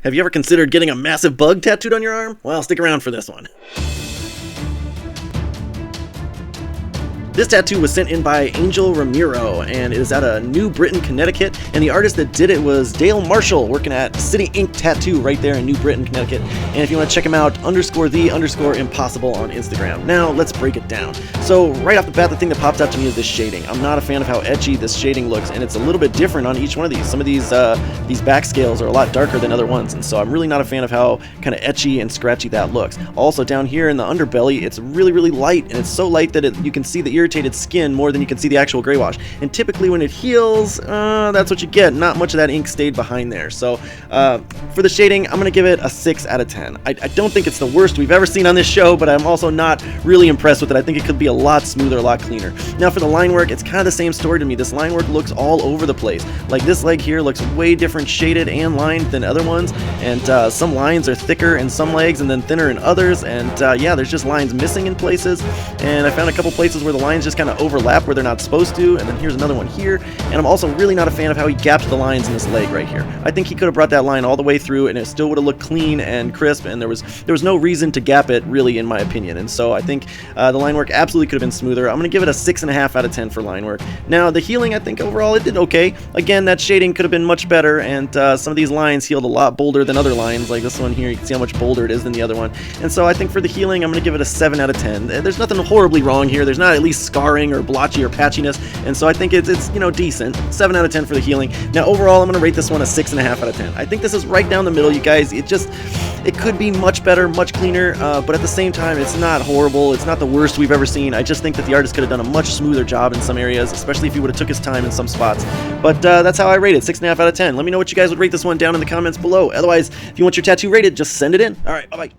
Have you ever considered getting a massive bug tattooed on your arm? Well, stick around for this one. This tattoo was sent in by Angel Ramiro, and it is out of New Britain, Connecticut, and the artist that did it was Dale Marshall, working at City Ink Tattoo right there in New Britain, Connecticut. And if you want to check him out, _the_impossible on Instagram. Now, let's break it down. So, right off the bat, the thing that pops out to me is this shading. I'm not a fan of how edgy this shading looks, and it's a little bit different on each one of these. Some of these back scales are a lot darker than other ones, and so I'm really not a fan of how kind of etchy and scratchy that looks. Also, down here in the underbelly, it's really, really light, and it's so light that you can see the irritated skin more than you can see the actual gray wash. And typically when it heals, that's what you get. Not much of that ink stayed behind there. So for the shading, I'm going to give it a 6 out of 10. I don't think it's the worst we've ever seen on this show, but I'm also not really impressed with it. I think it could be a lot smoother, a lot cleaner. Now for the line work, it's kind of the same story to me. This line work looks all over the place. Like this leg here looks way different shaded and lined than other ones, and some lines are thicker in some legs and then thinner in others, and yeah, there's just lines missing in places, and I found a couple places where the lines just kind of overlap where they're not supposed to, and then here's another one here. And I'm also really not a fan of how he gapped the lines in this leg right here. I think he could have brought that line all the way through and it still would have looked clean and crisp, and there was no reason to gap it really, in my opinion. And so I think the line work absolutely could have been smoother. I'm going to give it a 6.5 out of 10 for line work. Now the healing, I think overall it did okay. Again, that shading could have been much better, and some of these lines healed a lot bolder than other lines, like this one here. You can see how much bolder it is than the other one. And so I think for the healing, I'm going to give it a 7 out of 10. There's nothing horribly wrong here. There's not at least scarring or blotchy or patchiness, and so I think it's decent. 7 out of 10 for the healing. Now overall, I'm going to rate this one a 6.5 out of 10. I think this is right down the middle, you guys. It could be much better, much cleaner, but at the same time, it's not horrible. It's not the worst we've ever seen. I just think that the artist could have done a much smoother job in some areas, especially if he would have took his time in some spots. But that's how I rate it, 6.5 out of 10. Let me know what you guys would rate this one down in the comments below. Otherwise, if you want your tattoo rated, just send it in. All right, bye-bye.